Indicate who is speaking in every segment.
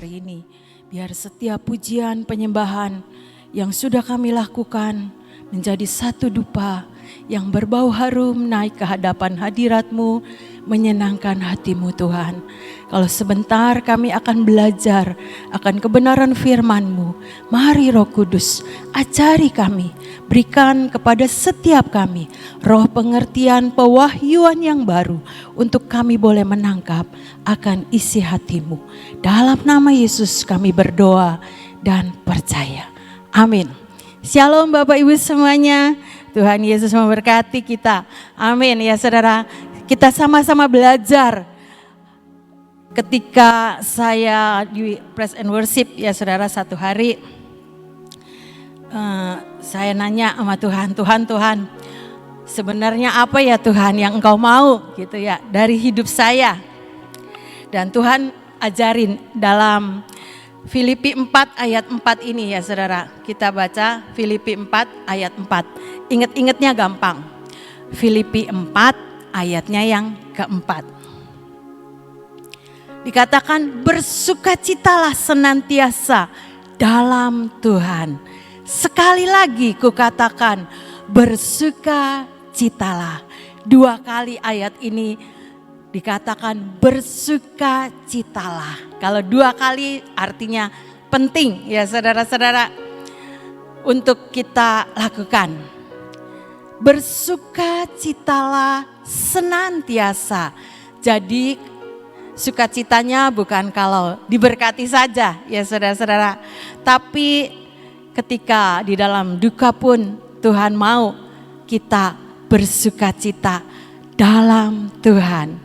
Speaker 1: hari ini. Biar setiap pujian penyembahan yang sudah kami lakukan menjadi satu dupa yang berbau harum naik ke hadapan hadirat-Mu, menyenangkan hati-Mu Tuhan. Kalau sebentar kami akan belajar akan kebenaran firman-Mu, mari Roh Kudus ajari kami, berikan kepada setiap kami roh pengertian, pewahyuan yang baru untuk kami boleh menangkap akan isi hati-Mu. Dalam nama Yesus kami berdoa dan percaya. Amin. Shalom Bapak Ibu semuanya. Tuhan Yesus memberkati kita. Amin ya saudara. Kita sama-sama belajar. Ketika saya di Praise and Worship ya saudara, satu hari saya nanya sama Tuhan, Tuhan sebenarnya apa ya Tuhan yang Engkau mau gitu ya dari hidup saya. Dan Tuhan ajarin dalam Filipi 4 ayat 4 ini ya saudara. Kita baca Filipi 4 ayat 4. Ingat-ingatnya gampang. Filipi 4 ayatnya yang keempat. Dikatakan bersukacitalah senantiasa dalam Tuhan. Sekali lagi kukatakan bersukacitalah. 2 kali ayat ini dikatakan bersukacitalah. Kalau 2 kali artinya penting ya saudara-saudara untuk kita lakukan. Bersukacitalah senantiasa. Jadi sukacitanya bukan kalau diberkati saja ya saudara-saudara. Tapi ketika di dalam duka pun Tuhan mau kita bersukacita dalam Tuhan.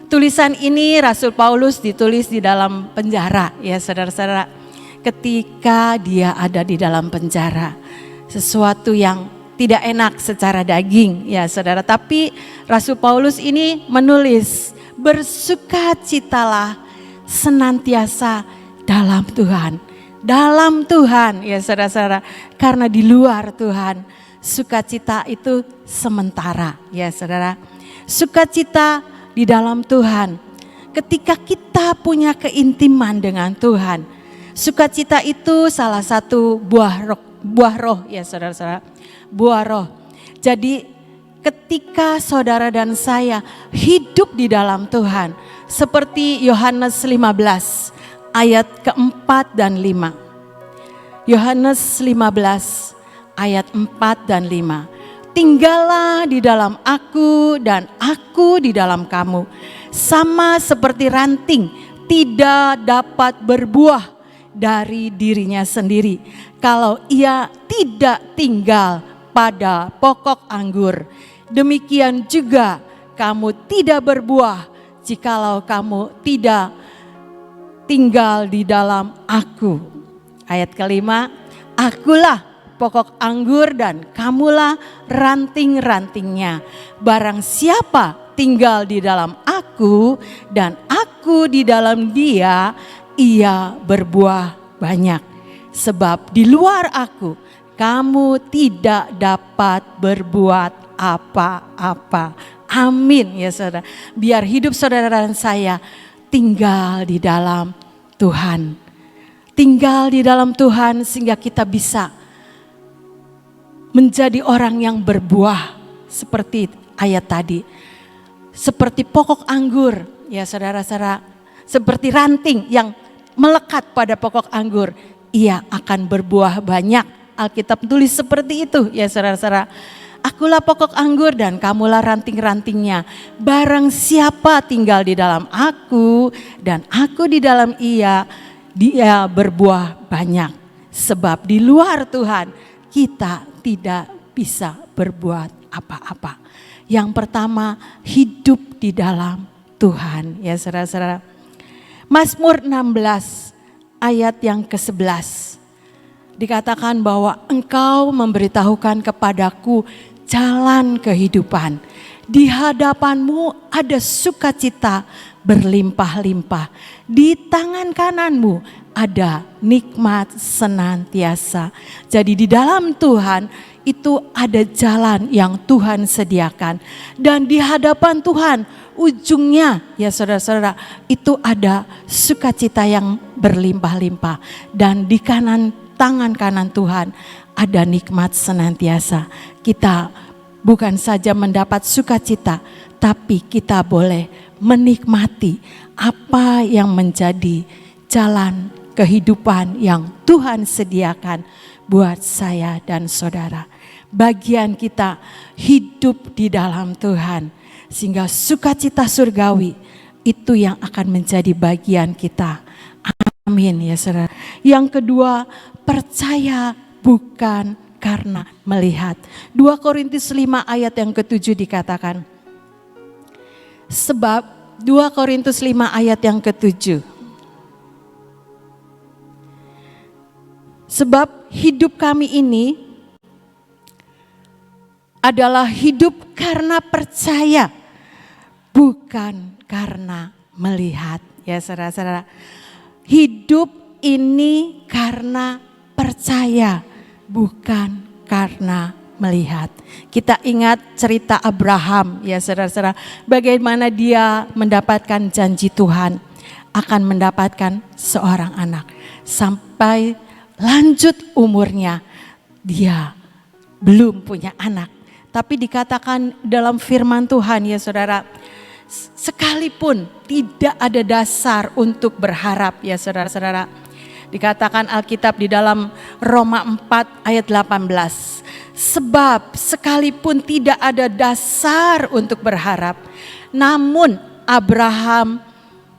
Speaker 1: Tulisan ini Rasul Paulus ditulis di dalam penjara ya saudara-saudara. Ketika dia ada di dalam penjara. Sesuatu yang tidak enak secara daging ya saudara. Tapi Rasul Paulus ini menulis bersukacitalah senantiasa dalam Tuhan. Dalam Tuhan ya saudara-saudara. Karena di luar Tuhan sukacita itu sementara ya saudara. Sukacita di dalam Tuhan. Ketika kita punya keintiman dengan Tuhan. Sukacita itu salah satu buah roh ya saudara-saudara. Buah roh. Jadi ketika saudara dan saya hidup di dalam Tuhan. Seperti Yohanes 15 ayat keempat dan 5. Yohanes 15 ayat 4 dan 5. Tinggallah di dalam aku dan aku di dalam kamu. Sama seperti ranting tidak dapat berbuah dari dirinya sendiri. Kalau ia tidak tinggal pada pokok anggur. Demikian juga kamu tidak berbuah jikalau kamu tidak tinggal di dalam aku. Ayat kelima, akulah pokok anggur dan kamulah ranting-rantingnya. Barang siapa tinggal di dalam aku dan aku di dalam dia, ia berbuah banyak. Sebab di luar aku kamu tidak dapat berbuat apa-apa. Amin ya saudara. Biar hidup saudara dan saya tinggal di dalam Tuhan. Tinggal di dalam Tuhan sehingga kita bisa menjadi orang yang berbuah seperti ayat tadi. Seperti pokok anggur ya saudara-saudara. Seperti ranting yang melekat pada pokok anggur. Ia akan berbuah banyak. Alkitab tulis seperti itu ya saudara-saudara. Akulah pokok anggur dan kamulah ranting-rantingnya. Barang siapa tinggal di dalam aku dan aku di dalam ia, dia berbuah banyak. Sebab di luar Tuhan kita tidak bisa berbuat apa-apa. Yang pertama, hidup di dalam Tuhan ya saudara-saudara. Mazmur 16 ayat yang ke-11. Dikatakan bahwa engkau memberitahukan kepadaku jalan kehidupan. Di hadapanmu ada sukacita berlimpah-limpah. Di tangan kananmu ada nikmat senantiasa. Jadi di dalam Tuhan itu ada jalan yang Tuhan sediakan. Dan di hadapan Tuhan ujungnya ya saudara-saudara itu ada sukacita yang berlimpah-limpah. Dan di tangan kanan Tuhan ada nikmat senantiasa. Kita bukan saja mendapat sukacita, tapi kita boleh menikmati apa yang menjadi jalan kehidupan yang Tuhan sediakan buat saya dan saudara. Bagian kita hidup di dalam Tuhan, sehingga sukacita surgawi itu yang akan menjadi bagian kita. Amin ya saudara. Yang kedua, percaya bukan karena melihat. 2 Korintus 5 ayat yang ke-7 dikatakan. Sebab 2 Korintus 5 ayat yang ke-7. Sebab hidup kami ini adalah hidup karena percaya, bukan karena melihat. Ya saudara-saudara, hidup ini karena percaya, bukan karena melihat. Kita ingat cerita Abraham ya saudara-saudara, bagaimana dia mendapatkan janji Tuhan akan mendapatkan seorang anak. Sampai lanjut umurnya dia belum punya anak. Tapi dikatakan dalam firman Tuhan ya saudara, sekalipun tidak ada dasar untuk berharap ya saudara-saudara. Dikatakan Alkitab di dalam Roma 4 ayat 18. Sebab sekalipun tidak ada dasar untuk berharap, namun Abraham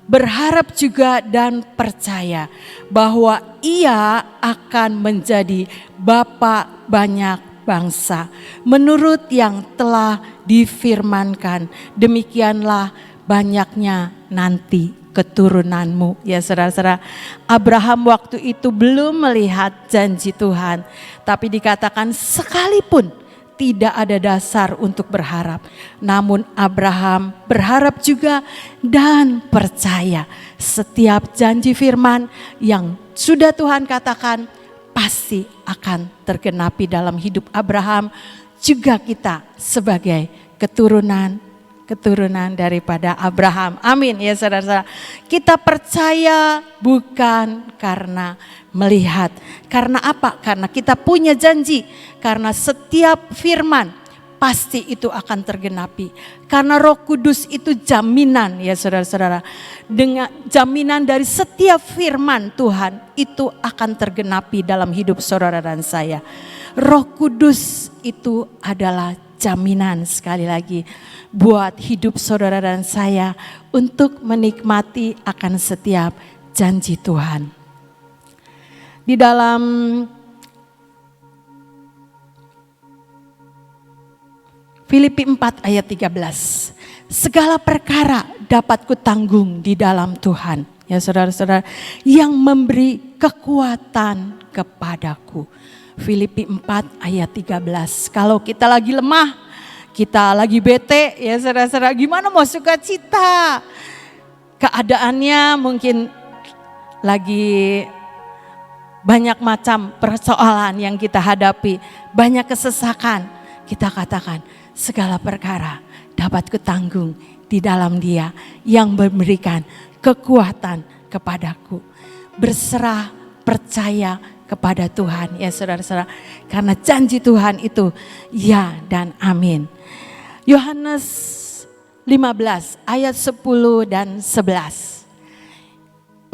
Speaker 1: berharap juga dan percaya bahwa ia akan menjadi bapa banyak bangsa. Menurut yang telah difirmankan, demikianlah banyaknya nanti keturunanmu. Ya saudara-saudara, Abraham waktu itu belum melihat janji Tuhan, tapi dikatakan sekalipun tidak ada dasar untuk berharap, namun Abraham berharap juga dan percaya setiap janji firman yang sudah Tuhan katakan pasti akan tergenapi dalam hidup Abraham, juga kita sebagai keturunan daripada Abraham. Amin ya saudara-saudara. Kita percaya bukan karena melihat. Karena apa? Karena kita punya janji. Karena setiap firman pasti itu akan tergenapi. Karena Roh Kudus itu jaminan ya saudara-saudara. Dengan jaminan dari setiap firman Tuhan itu akan tergenapi dalam hidup saudara dan saya. Roh Kudus itu adalah jaminan sekali lagi buat hidup saudara dan saya untuk menikmati akan setiap janji Tuhan. Di dalam Filipi 4 ayat 13. Segala perkara dapat kutanggung di dalam Tuhan. Ya saudara-saudara, yang memberi kekuatan kepadaku. Filipi 4 ayat 13. Kalau kita lagi lemah, kita lagi bete, ya saudara-saudara, gimana mau sukacita? Keadaannya mungkin lagi banyak macam persoalan yang kita hadapi, banyak kesesakan. Kita katakan, segala perkara dapat kutanggung di dalam Dia yang memberikan kekuatan kepadaku. Berserah, percaya kepada Tuhan ya saudara-saudara, karena janji Tuhan itu ya dan amin. Yohanes 15 ayat 10 dan 11.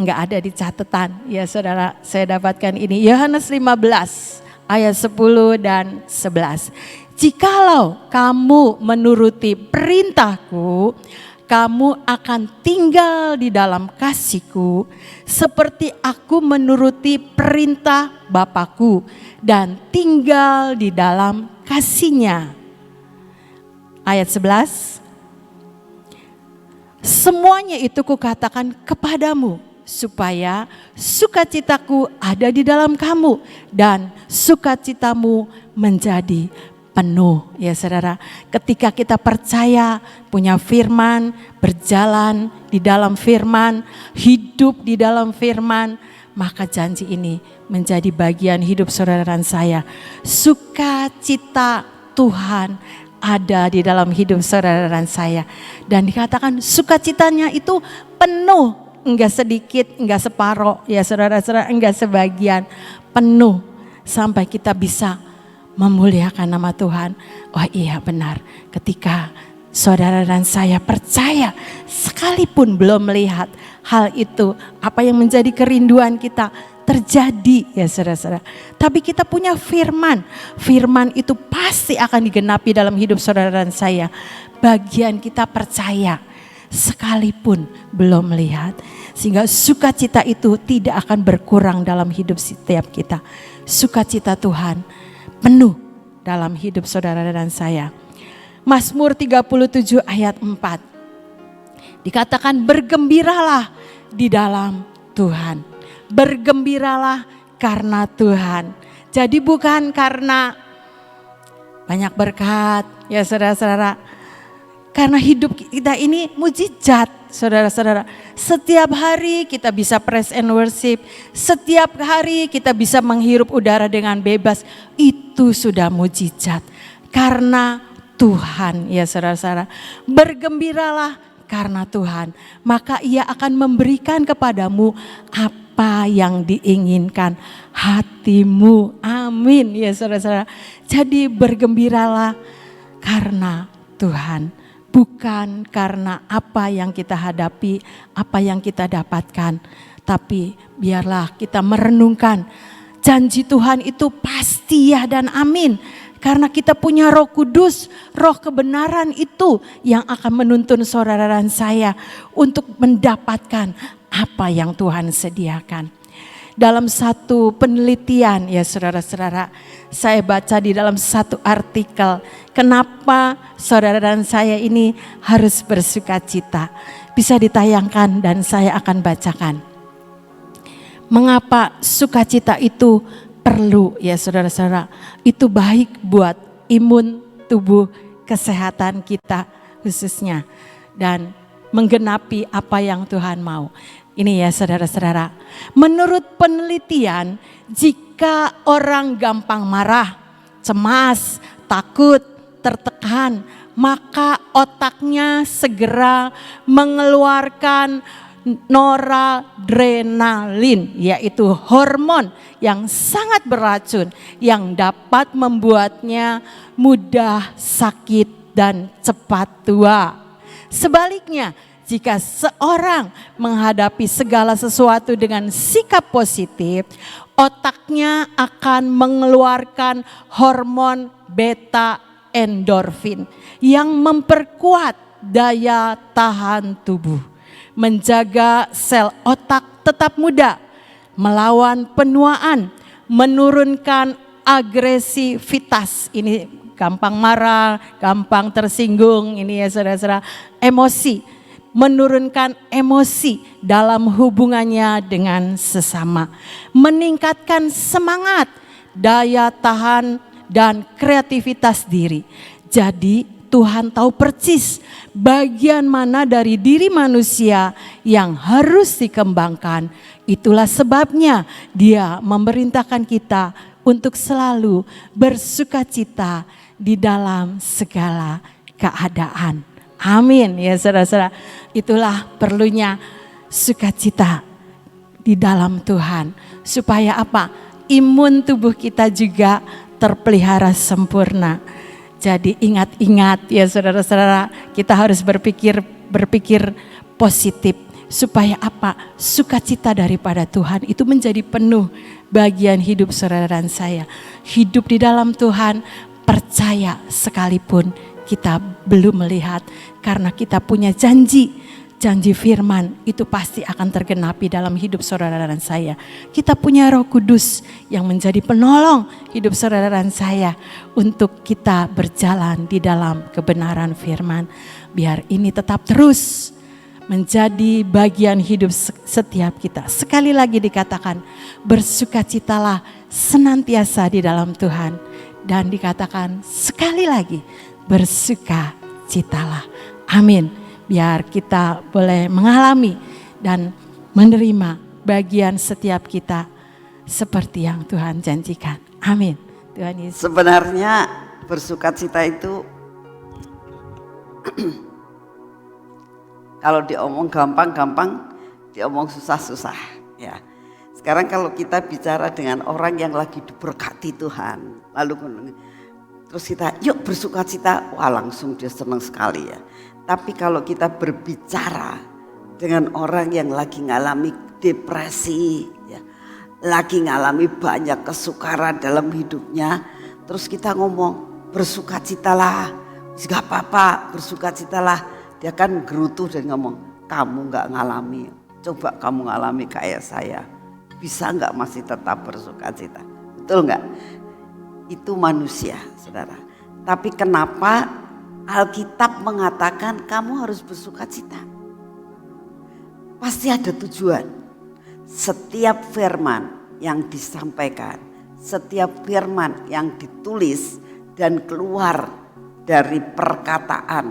Speaker 1: Enggak ada di catatan ya saudara, saya dapatkan ini. Yohanes 15 ayat 10 dan 11. Jikalau kamu menuruti perintahku, kamu akan tinggal di dalam kasihku, seperti aku menuruti perintah Bapakku dan tinggal di dalam kasihnya. Ayat 11. Semuanya itu kukatakan kepadamu, supaya sukacitaku ada di dalam kamu dan sukacitamu menjadi penuh ya saudara. Ketika kita percaya, punya firman, berjalan di dalam firman, hidup di dalam firman, maka janji ini menjadi bagian hidup saudara dan saya. Sukacita Tuhan ada di dalam hidup saudara dan saya. Dan dikatakan sukacitanya itu penuh, enggak sedikit, enggak separoh, ya saudara-saudara, enggak sebagian, penuh sampai kita bisa memuliakan nama Tuhan. Oh iya benar, ketika saudara dan saya percaya sekalipun belum melihat hal itu, apa yang menjadi kerinduan kita terjadi ya saudara-saudara. Tapi kita punya firman, firman itu pasti akan digenapi dalam hidup saudara dan saya. Bagian kita percaya sekalipun belum melihat. Sehingga sukacita itu tidak akan berkurang dalam hidup setiap kita. Sukacita Tuhan penuh dalam hidup saudara dan saya. Mazmur 37 ayat 4. Dikatakan bergembiralah di dalam Tuhan. Bergembiralah karena Tuhan. Jadi bukan karena banyak berkat ya saudara-saudara. Karena hidup kita ini mujizat saudara-saudara. Setiap hari kita bisa praise and worship. Setiap hari kita bisa menghirup udara dengan bebas. Itu sudah mujizat. Karena Tuhan ya saudara-saudara. Bergembiralah karena Tuhan. Maka Ia akan memberikan kepadamu apa yang diinginkan hatimu. Amin ya saudara-saudara. Jadi bergembiralah karena Tuhan. Bukan karena apa yang kita hadapi, apa yang kita dapatkan. Tapi biarlah kita merenungkan janji Tuhan itu pasti ya dan amin. Karena kita punya Roh Kudus, Roh kebenaran itu yang akan menuntun saudara dan saya untuk mendapatkan apa yang Tuhan sediakan. Dalam satu penelitian ya saudara-saudara, saya baca di dalam satu artikel, kenapa saudara dan saya ini harus bersukacita. Bisa ditayangkan dan saya akan bacakan. Mengapa sukacita itu perlu ya saudara-saudara, itu baik buat imun tubuh, kesehatan kita khususnya. Dan menggenapi apa yang Tuhan mau. Ini ya saudara-saudara, menurut penelitian jika orang gampang marah, cemas, takut, tertekan, maka otaknya segera mengeluarkan noradrenalin, yaitu hormon yang sangat beracun yang dapat membuatnya mudah sakit dan cepat tua. Sebaliknya, jika seorang menghadapi segala sesuatu dengan sikap positif, otaknya akan mengeluarkan hormon beta endorfin yang memperkuat daya tahan tubuh, menjaga sel otak tetap muda, melawan penuaan, menurunkan agresivitas. Ini gampang marah, gampang tersinggung, ini ya saudara-saudara, emosi. Menurunkan emosi dalam hubungannya dengan sesama. Meningkatkan semangat, daya tahan, dan kreativitas diri. Jadi Tuhan tahu persis bagian mana dari diri manusia yang harus dikembangkan. Itulah sebabnya Dia memerintahkan kita untuk selalu bersukacita di dalam segala keadaan. Amin ya saudara-saudara. Itulah perlunya sukacita di dalam Tuhan. Supaya apa? Imun tubuh kita juga terpelihara sempurna. Jadi ingat-ingat ya saudara-saudara, kita harus berpikir positif. Supaya apa? Sukacita daripada Tuhan itu menjadi penuh bagian hidup saudara dan saya. Hidup di dalam Tuhan, percaya sekalipun kita belum melihat, karena kita punya janji firman itu pasti akan tergenapi dalam hidup saudara dan saya. Kita punya Roh Kudus yang menjadi penolong hidup saudara dan saya untuk kita berjalan di dalam kebenaran firman. Biar ini tetap terus menjadi bagian hidup setiap kita. Sekali lagi dikatakan, bersukacitalah senantiasa di dalam Tuhan. Dan dikatakan sekali lagi, bersukacitalah. Amin. Biar kita boleh mengalami dan menerima bagian setiap kita seperti yang Tuhan janjikan. Amin. Tuhan Yesus.
Speaker 2: Sebenarnya bersukacita itu kalau diomong gampang-gampang, diomong susah-susah ya. Sekarang kalau kita bicara dengan orang yang lagi diberkati Tuhan, lalu terus kita yuk bersukacita, wah langsung dia senang sekali ya. Tapi kalau kita berbicara dengan orang yang lagi ngalami depresi ya, lagi ngalami banyak kesukaran dalam hidupnya, terus kita ngomong bersukacitalah, gak apa-apa bersukacitalah, dia kan gerutu dan ngomong kamu gak ngalami, coba kamu ngalami kayak saya, bisa gak masih tetap bersukacita? Betul gak? Itu manusia saudara. Tapi kenapa Alkitab mengatakan kamu harus bersukacita? Pasti ada tujuan. Setiap firman yang disampaikan, setiap firman yang ditulis dan keluar dari perkataan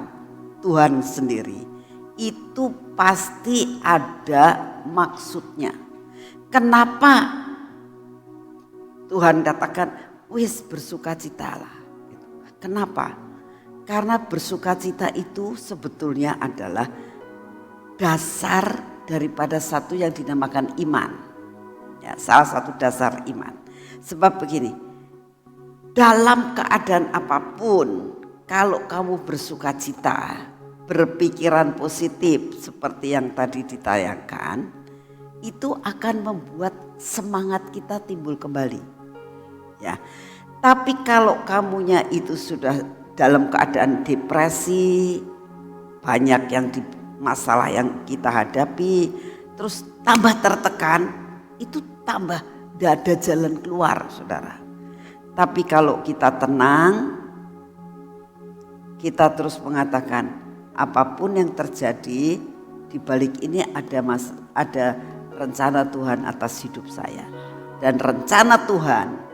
Speaker 2: Tuhan sendiri, itu pasti ada maksudnya. Kenapa Tuhan katakan wis bersukacitalah? Kenapa? Karena bersukacita itu sebetulnya adalah dasar daripada satu yang dinamakan iman. Ya, salah satu dasar iman. Sebab begini, dalam keadaan apapun, kalau kamu bersukacita, berpikiran positif seperti yang tadi ditayangkan, itu akan membuat semangat kita timbul kembali. Ya. Tapi kalau kamunya itu sudah dalam keadaan depresi, banyak yang masalah yang kita hadapi, terus tambah tertekan, itu tambah tidak ada jalan keluar saudara. Tapi kalau kita tenang, kita terus mengatakan apapun yang terjadi, di balik ini ada rencana Tuhan atas hidup saya. Dan rencana Tuhan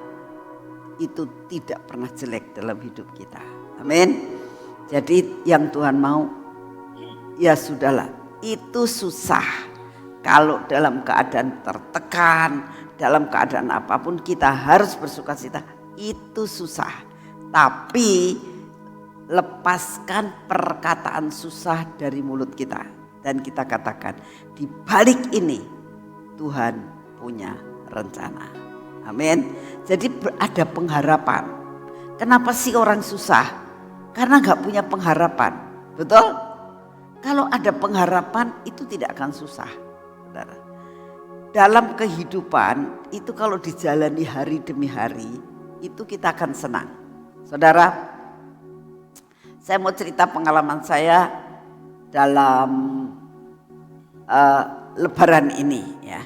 Speaker 2: itu tidak pernah jelek dalam hidup kita. Amin. Jadi yang Tuhan mau, ya sudahlah, itu susah. Kalau dalam keadaan tertekan, dalam keadaan apapun kita harus bersukacita, itu susah. Tapi lepaskan perkataan susah dari mulut kita. Dan kita katakan, di balik ini Tuhan punya rencana. Amin. Jadi ada pengharapan. Kenapa sih orang susah? Karena gak punya pengharapan. Betul? Kalau ada pengharapan itu tidak akan susah. Saudara. Dalam kehidupan itu kalau dijalani hari demi hari itu kita akan senang. Saudara, saya mau cerita pengalaman saya dalam Lebaran ini ya.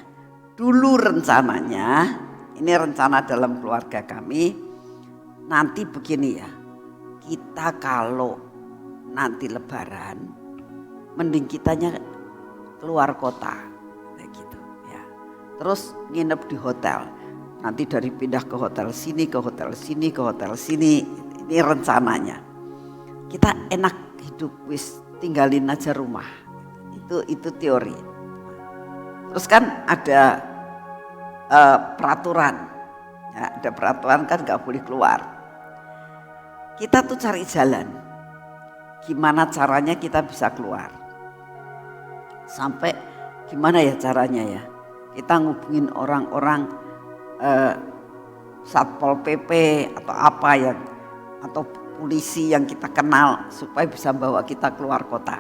Speaker 2: Dulu rencananya, ini rencana dalam keluarga kami, nanti begini ya, kita kalau nanti Lebaran mending kitanya keluar kota kayak gitu ya. Terus nginep di hotel. Nanti dari pindah ke hotel sini, ke hotel sini, ke hotel sini. Ini rencananya. Kita enak hidup, wis tinggalin aja rumah. Itu teori. Terus kan ada peraturan. Ya, ada peraturan kan gak boleh keluar. Kita tuh cari jalan. Gimana caranya kita bisa keluar. Sampai gimana ya caranya ya. Kita ngubungin orang-orang Satpol PP atau apa yang, atau polisi yang kita kenal supaya bisa bawa kita keluar kota.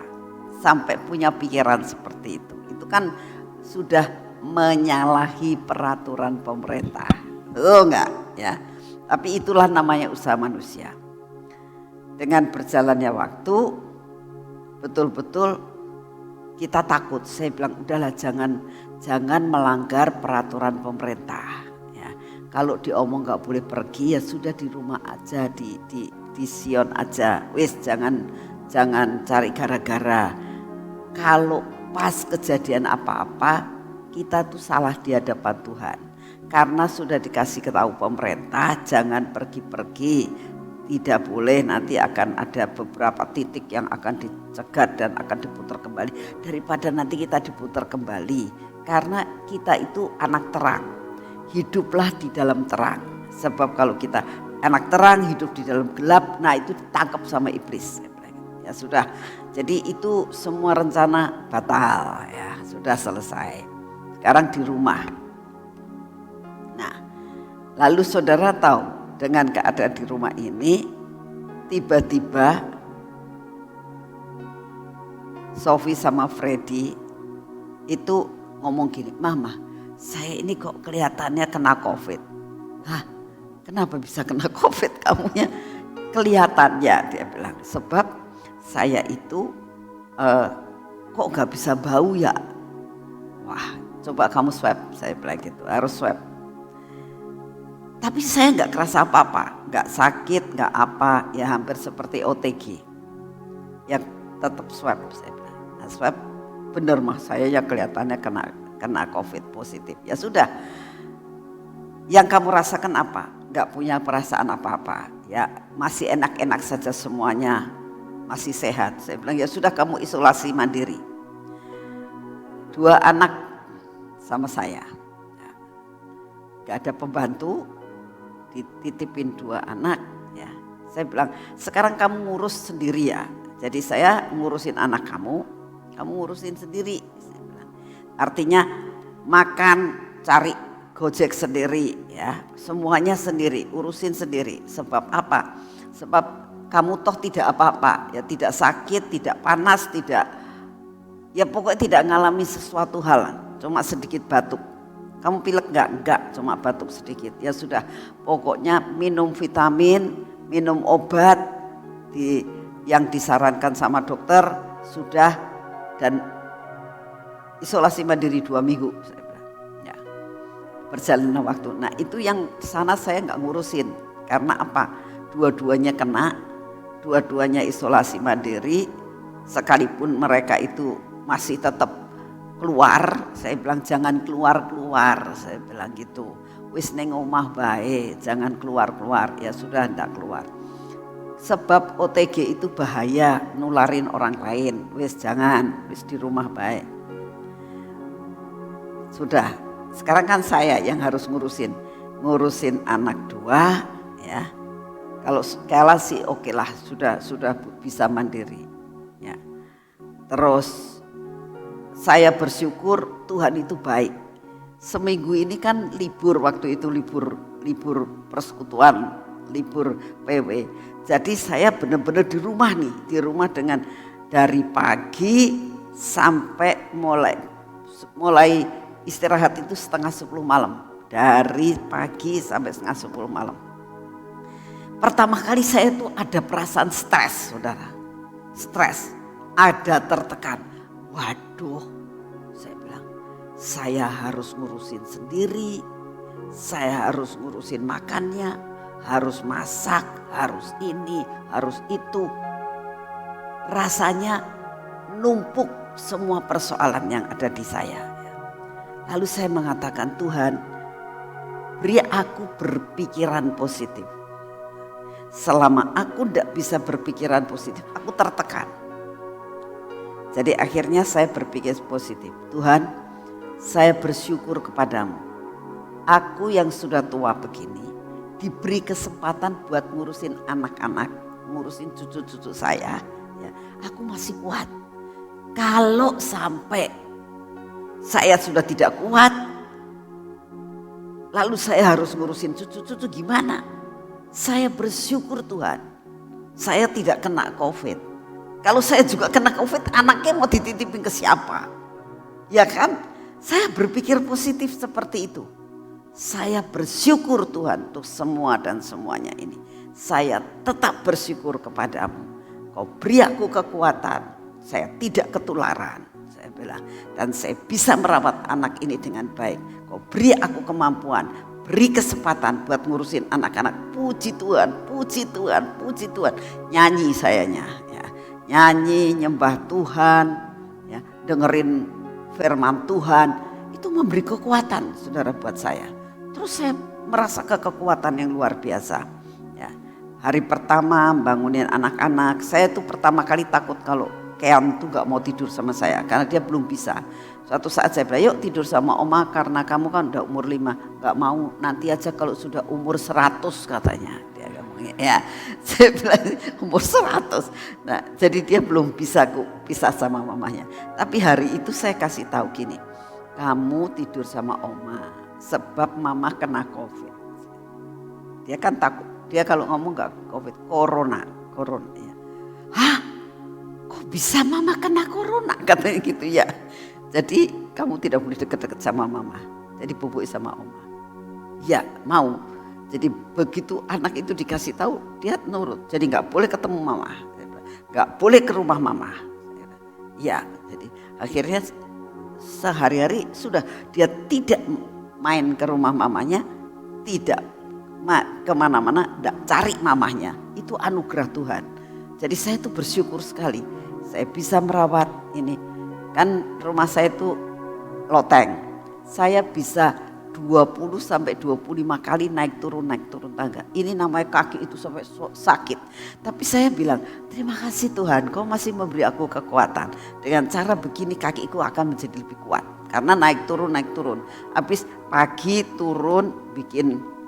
Speaker 2: Sampai punya pikiran seperti itu. Itu kan sudah menyalahi peraturan pemerintah. Oh enggak ya. Tapi itulah namanya usaha manusia. Dengan berjalannya waktu, betul-betul kita takut. Saya bilang udahlah jangan melanggar peraturan pemerintah. Ya, kalau diomong nggak boleh pergi ya sudah di rumah aja, di Sion aja. Wis jangan cari gara-gara. Kalau pas kejadian apa-apa kita tuh salah di hadapan Tuhan. Karena sudah dikasih ketahu pemerintah jangan pergi-pergi. Tidak boleh, nanti akan ada beberapa titik yang akan dicegat dan akan diputar kembali. Daripada nanti kita diputar kembali Karena kita itu anak terang, hiduplah di dalam terang. Sebab kalau kita anak terang hidup di dalam gelap, nah itu ditangkap sama iblis. Ya sudah, jadi itu semua rencana batal ya, sudah selesai. Sekarang di rumah. Nah, lalu saudara tahu dengan keadaan di rumah ini, tiba-tiba Sophie sama Freddy itu ngomong gini, Mama, saya ini kok kelihatannya kena COVID. Hah, kenapa bisa kena COVID kamunya? Kelihatannya, dia bilang, sebab saya itu kok gak bisa bau ya? Wah, coba kamu swab, saya bilang gitu, harus swab. Tapi saya gak kerasa apa-apa, gak sakit, gak apa, ya hampir seperti OTG. Ya tetap swab, saya bilang. Nah, swab bener mah saya yang kelihatannya kena COVID positif. Ya sudah, yang kamu rasakan apa? Gak punya perasaan apa-apa, ya masih enak-enak saja semuanya, masih sehat. Saya bilang ya sudah, kamu isolasi mandiri. 2 anak sama saya, gak ada pembantu, dititipin 2 anak. Ya, saya bilang sekarang kamu ngurus sendiri ya. Jadi saya ngurusin anak kamu ngurusin sendiri. Saya bilang. Artinya makan, cari Gojek sendiri ya, semuanya sendiri, urusin sendiri. Sebab apa? Sebab kamu toh tidak apa-apa, ya tidak sakit, tidak panas, tidak, ya pokoknya tidak ngalami sesuatu hal, cuma sedikit batuk. Kamu pilek enggak, cuma batuk sedikit. Ya sudah, pokoknya minum vitamin, minum obat yang disarankan sama dokter sudah, dan isolasi mandiri 2 minggu. Saya bilang, ya, perjalanan waktu. Nah itu yang sana saya nggak ngurusin, karena apa? Dua-duanya kena, dua-duanya isolasi mandiri, sekalipun mereka itu masih tetap keluar. Saya bilang jangan keluar-keluar, saya bilang gitu. Wis neng omah bae, jangan keluar-keluar. Ya sudah, ndak keluar. Sebab OTG itu bahaya, nularin orang lain. Wis jangan, wis di rumah baik. Sudah, sekarang kan saya yang harus ngurusin anak 2 ya. Kalau skala sih oke lah, sudah bisa mandiri. Ya. Terus saya bersyukur Tuhan itu baik. Seminggu ini kan libur, waktu itu libur persekutuan, libur PW. Jadi saya benar-benar di rumah dengan dari pagi sampai mulai istirahat itu 9:30 malam. Dari pagi sampai 9:30 malam. Pertama kali saya tuh ada perasaan stres, saudara. Stres, ada tertekan. Waduh, saya bilang, saya harus ngurusin sendiri, saya harus ngurusin makannya, harus masak, harus ini, harus itu. Rasanya numpuk semua persoalan yang ada di saya. Lalu saya mengatakan, Tuhan, beri aku berpikiran positif. Selama aku tidak bisa berpikiran positif, aku tertekan. Jadi akhirnya saya berpikir positif. Tuhan, saya bersyukur kepadamu. Aku yang sudah tua begini, diberi kesempatan buat ngurusin anak-anak, ngurusin cucu-cucu saya, ya, aku masih kuat. Kalau sampai saya sudah tidak kuat, lalu saya harus ngurusin cucu-cucu gimana? Saya bersyukur Tuhan, saya tidak kena COVID. Kalau saya juga kena COVID, anaknya mau dititipin ke siapa? Ya kan? Saya berpikir positif seperti itu. Saya bersyukur Tuhan untuk semua dan semuanya ini. Saya tetap bersyukur kepadamu. Kau beri aku kekuatan, saya tidak ketularan. Saya bilang, dan saya bisa merawat anak ini dengan baik. Kau beri aku kemampuan, beri kesempatan buat ngurusin anak-anak. Puji Tuhan, puji Tuhan, puji Tuhan. Nyanyi sayanya, ya. Nyanyi, nyembah Tuhan, ya. Dengerin firman Tuhan. Itu memberi kekuatan, saudara, buat saya. Terus saya merasa kekuatan yang luar biasa. Ya. Hari pertama bangunin anak-anak, saya tuh pertama kali takut kalau Kean tuh gak mau tidur sama saya karena dia belum bisa. Suatu saat saya bilang, yuk tidur sama oma karena kamu kan udah umur 5. Gak mau, nanti aja kalau sudah umur 100 katanya. Dia ngomongnya, ya saya bilang umur 100. Nah jadi dia belum bisa pisah sama mamanya. Tapi hari itu saya kasih tahu gini, kamu tidur sama oma sebab mama kena COVID. Dia kan takut, dia kalau ngomong gak COVID, corona ya. Hah? Kok bisa mama kena corona? Katanya gitu ya. Jadi kamu tidak boleh deket-deket sama mama. Jadi bubuk sama oma. Ya mau. Jadi begitu anak itu dikasih tahu, dia nurut. Jadi nggak boleh ketemu mama, nggak boleh ke rumah mama. Ya, jadi akhirnya sehari-hari sudah dia tidak main ke rumah mamanya, tidak kemana-mana, tidak cari mamanya. Itu anugerah Tuhan. Jadi saya tuh bersyukur sekali. Saya bisa merawat ini. Kan rumah saya itu loteng. Saya bisa 20 sampai 25 kali naik turun tangga. Ini namanya kaki itu sampai sakit. Tapi saya bilang, terima kasih Tuhan, kau masih memberi aku kekuatan. Dengan cara begini kakiku akan menjadi lebih kuat. Karena naik turun. Habis pagi turun bikin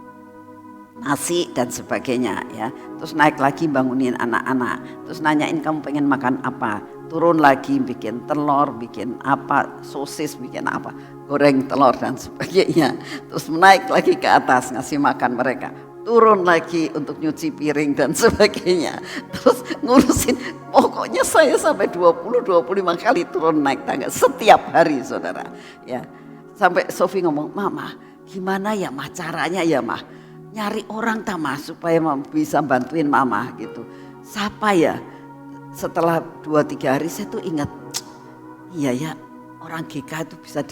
Speaker 2: nasi dan sebagainya ya. Terus naik lagi bangunin anak-anak. Terus nanyain kamu pengen makan apa. Turun lagi bikin telur, bikin apa, sosis, bikin apa, goreng telur dan sebagainya. Terus naik lagi ke atas ngasih makan mereka. Turun lagi untuk nyuci piring dan sebagainya. Terus ngurusin, pokoknya saya sampai 20-25 kali turun naik tangga setiap hari saudara. Ya, sampai Sofi ngomong, mama gimana ya mah caranya ya mah. Nyari orang tamah supaya bisa bantuin mama gitu. Siapa ya? Setelah 2-3 hari saya tuh ingat, iya ya orang GK itu bisa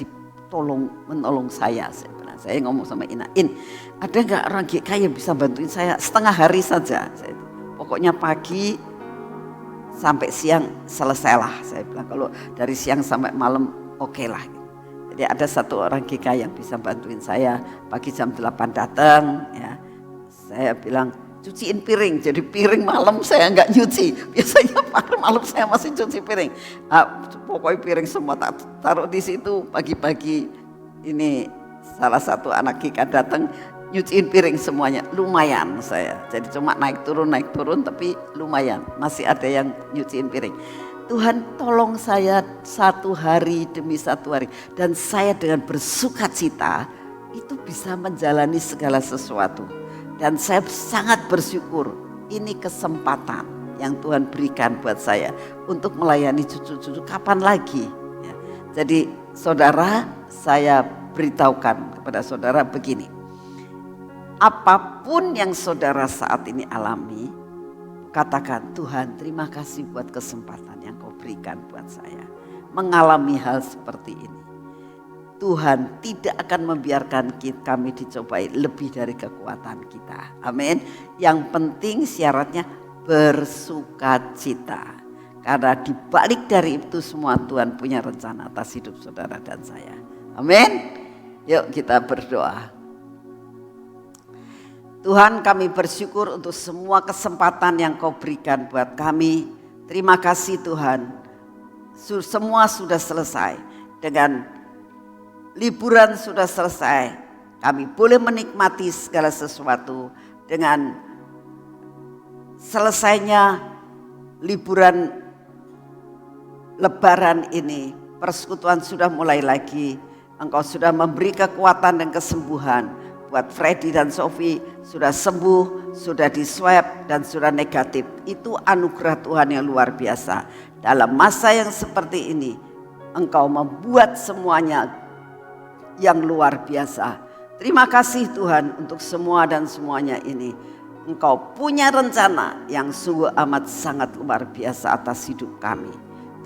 Speaker 2: menolong saya. Saya ngomong sama Ina, ada gak orang GK yang bisa bantuin saya setengah hari saja. Pokoknya pagi sampai siang selesailah. Saya bilang kalau dari siang sampai malam oke lah. Jadi ada satu orang GK yang bisa bantuin saya, pagi jam 8 datang ya. Saya bilang cuciin piring, jadi piring malam saya nggak nyuci. Biasanya malam saya masih cuci piring. Pokoknya piring semua taruh di situ. Pagi-pagi ini salah satu anak Kika datang nyuciin piring semuanya. Lumayan saya. Jadi cuma naik turun tapi lumayan. Masih ada yang nyuciin piring. Tuhan tolong saya satu hari demi satu hari. Dan saya dengan bersukacita itu bisa menjalani segala sesuatu. Dan saya sangat bersyukur ini kesempatan yang Tuhan berikan buat saya untuk melayani cucu-cucu kapan lagi. Ya. Jadi saudara, saya beritahukan kepada saudara begini. Apapun yang saudara saat ini alami, katakan Tuhan terima kasih buat kesempatan yang kau berikan buat saya. Mengalami hal seperti ini. Tuhan tidak akan membiarkan kami dicobai lebih dari kekuatan kita. Amin. Yang penting syaratnya bersukacita. Karena dibalik dari itu semua Tuhan punya rencana atas hidup saudara dan saya. Amin. Yuk kita berdoa. Tuhan, kami bersyukur untuk semua kesempatan yang kau berikan buat kami. Terima kasih Tuhan. Semua sudah selesai. Dengan liburan sudah selesai, kami boleh menikmati segala sesuatu. Dengan selesainya liburan Lebaran ini, persekutuan sudah mulai lagi. Engkau sudah memberi kekuatan dan kesembuhan buat Freddy dan Sophie, sudah sembuh, sudah di swab dan sudah negatif. Itu anugerah Tuhan yang luar biasa. Dalam masa yang seperti ini, Engkau membuat semuanya yang luar biasa. Terima kasih Tuhan untuk semua dan semuanya ini. Engkau punya rencana yang sungguh amat sangat luar biasa atas hidup kami.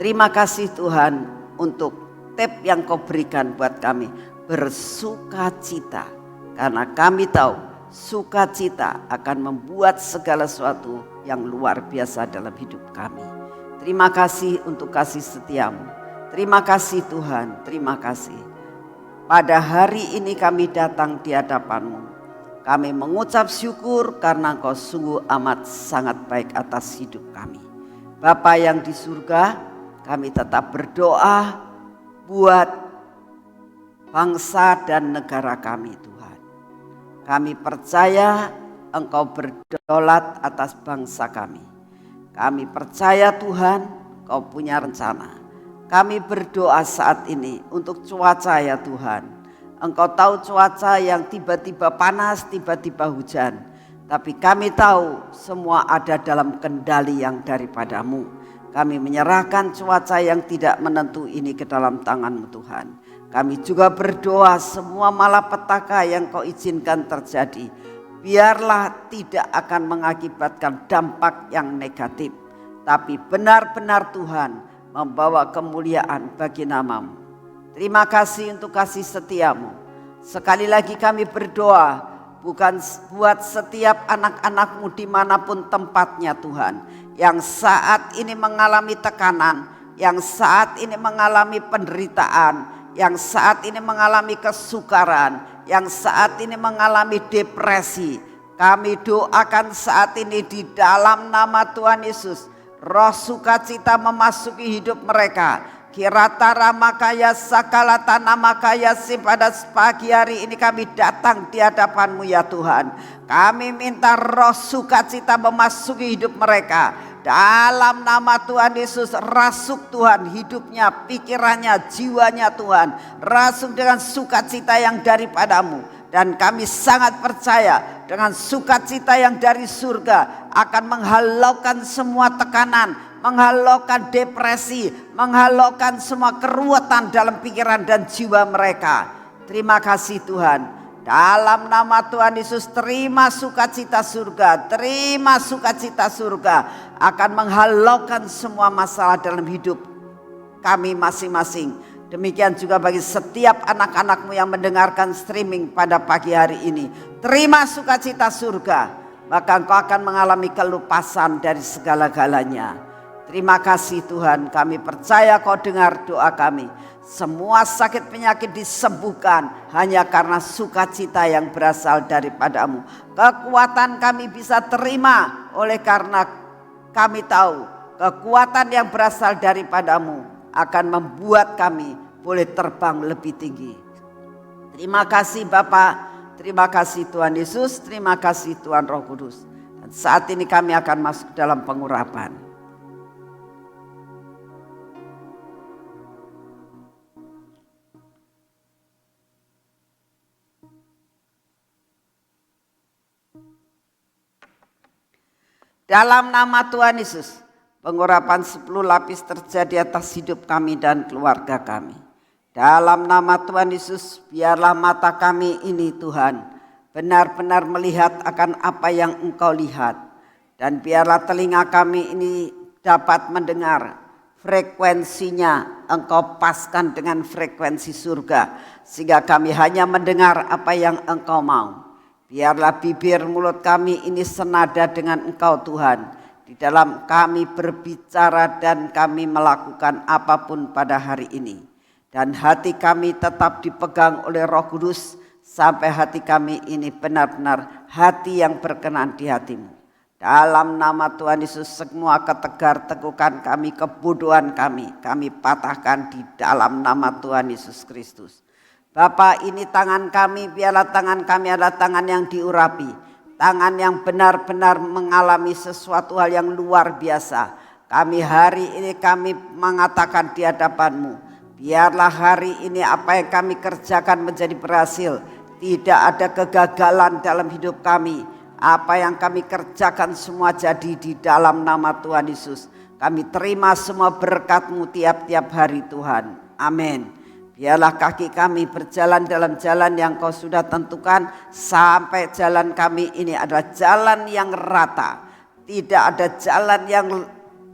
Speaker 2: Terima kasih Tuhan untuk tip yang kau berikan buat kami. Bersukacita. Karena kami tahu sukacita akan membuat segala sesuatu yang luar biasa dalam hidup kami. Terima kasih untuk kasih setiamu. Terima kasih Tuhan, terima kasih. Pada hari ini kami datang di hadapan-Mu. Kami mengucap syukur karena Engkau sungguh amat sangat baik atas hidup kami. Bapa yang di surga, kami tetap berdoa buat bangsa dan negara kami Tuhan. Kami percaya Engkau berdaulat atas bangsa kami. Kami percaya Tuhan, Engkau punya rencana. Kami berdoa saat ini untuk cuaca ya Tuhan. Engkau tahu cuaca yang tiba-tiba panas, tiba-tiba hujan. Tapi kami tahu semua ada dalam kendali yang daripada-Mu. Kami menyerahkan cuaca yang tidak menentu ini ke dalam tangan-Mu Tuhan. Kami juga berdoa semua malapetaka yang Kau izinkan terjadi, biarlah tidak akan mengakibatkan dampak yang negatif, tapi benar-benar Tuhan membawa kemuliaan bagi nama-Mu. Terima kasih untuk kasih setia-Mu. Sekali lagi kami berdoa bukan buat setiap anak-anak-Mu dimanapun tempatnya Tuhan, yang saat ini mengalami tekanan, yang saat ini mengalami penderitaan, yang saat ini mengalami kesukaran, yang saat ini mengalami depresi. Kami doakan saat ini di dalam nama Tuhan Yesus, roh sukacita memasuki hidup mereka. Kiratara makaya sakalatana makaya si pada pagi hari ini kami datang di hadapan-Mu ya Tuhan. Kami minta roh sukacita memasuki hidup mereka. Dalam nama Tuhan Yesus, rasuk Tuhan hidupnya, pikirannya, jiwanya Tuhan. Rasuk dengan sukacita yang daripada-Mu. Dan kami sangat percaya dengan sukacita yang dari surga akan menghalaukan semua tekanan, menghalaukan depresi, menghalaukan semua keruwetan dalam pikiran dan jiwa mereka. Terima kasih Tuhan. Dalam nama Tuhan Yesus, terima sukacita surga, terima sukacita surga akan menghalaukan semua masalah dalam hidup kami masing-masing. Demikian juga bagi setiap anak-anak-Mu yang mendengarkan streaming pada pagi hari ini. Terima sukacita surga, maka engkau akan mengalami kelupasan dari segala-galanya. Terima kasih Tuhan, kami percaya Kau dengar doa kami. Semua sakit penyakit disembuhkan hanya karena sukacita yang berasal daripada-Mu. Kekuatan kami bisa terima oleh karena kami tahu kekuatan yang berasal daripada-Mu akan membuat kami boleh terbang lebih tinggi. Terima kasih Bapa, terima kasih Tuhan Yesus, terima kasih Tuhan Roh Kudus. Dan saat ini kami akan masuk dalam pengurapan. Dalam nama Tuhan Yesus, pengurapan 10 lapis terjadi atas hidup kami dan keluarga kami. Dalam nama Tuhan Yesus, biarlah mata kami ini Tuhan benar-benar melihat akan apa yang Engkau lihat. Dan biarlah telinga kami ini dapat mendengar frekuensinya Engkau paskan dengan frekuensi surga. Sehingga kami hanya mendengar apa yang Engkau mau. Biarlah bibir mulut kami ini senada dengan Engkau Tuhan. Di dalam kami berbicara dan kami melakukan apapun pada hari ini. Dan hati kami tetap dipegang oleh Roh Kudus. Sampai hati kami ini benar-benar hati yang berkenan di hati-Mu. Dalam nama Tuhan Yesus, semua ketegar tegukan kami, kebodohan kami patahkan di dalam nama Tuhan Yesus Kristus. Bapa, ini tangan kami, biarlah tangan kami adalah tangan yang diurapi. Tangan yang benar-benar mengalami sesuatu hal yang luar biasa. Kami hari ini kami mengatakan di hadapan-Mu, biarlah hari ini apa yang kami kerjakan menjadi berhasil. Tidak ada kegagalan dalam hidup kami. Apa yang kami kerjakan semua jadi di dalam nama Tuhan Yesus. Kami terima semua berkat-Mu tiap-tiap hari Tuhan. Amin. Biarlah kaki kami berjalan dalam jalan yang Kau sudah tentukan. Sampai jalan kami ini adalah jalan yang rata. Tidak ada jalan yang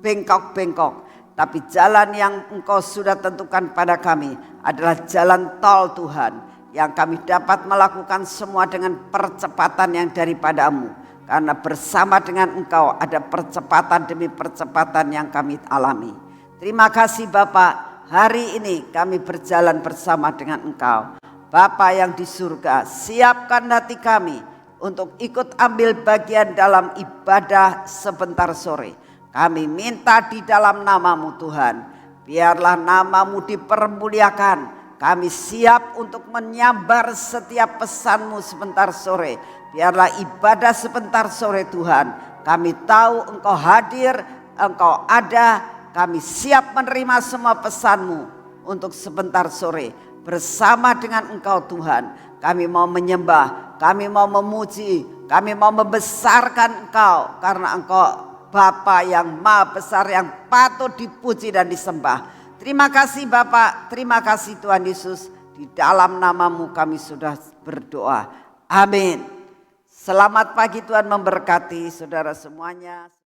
Speaker 2: bengkok-bengkok. Tapi jalan yang Engkau sudah tentukan pada kami adalah jalan tol Tuhan. Yang kami dapat melakukan semua dengan percepatan yang daripada-Mu. Karena bersama dengan Engkau ada percepatan demi percepatan yang kami alami. Terima kasih Bapak. Hari ini kami berjalan bersama dengan Engkau. Bapa yang di surga, siapkan hati kami untuk ikut ambil bagian dalam ibadah sebentar sore. Kami minta di dalam nama-Mu Tuhan. Biarlah namamu dipermuliakan. Kami siap untuk menyambar setiap pesan-Mu sebentar sore. Biarlah ibadah sebentar sore Tuhan. Kami tahu Engkau hadir, Engkau ada. Kami siap menerima semua pesan-Mu untuk sebentar sore. Bersama dengan Engkau Tuhan. Kami mau menyembah, kami mau memuji, kami mau membesarkan Engkau. Karena Engkau Bapa yang maha besar, yang patut dipuji dan disembah. Terima kasih Bapak, terima kasih Tuhan Yesus. Di dalam namamu kami sudah berdoa. Amin. Selamat pagi, Tuhan memberkati saudara semuanya.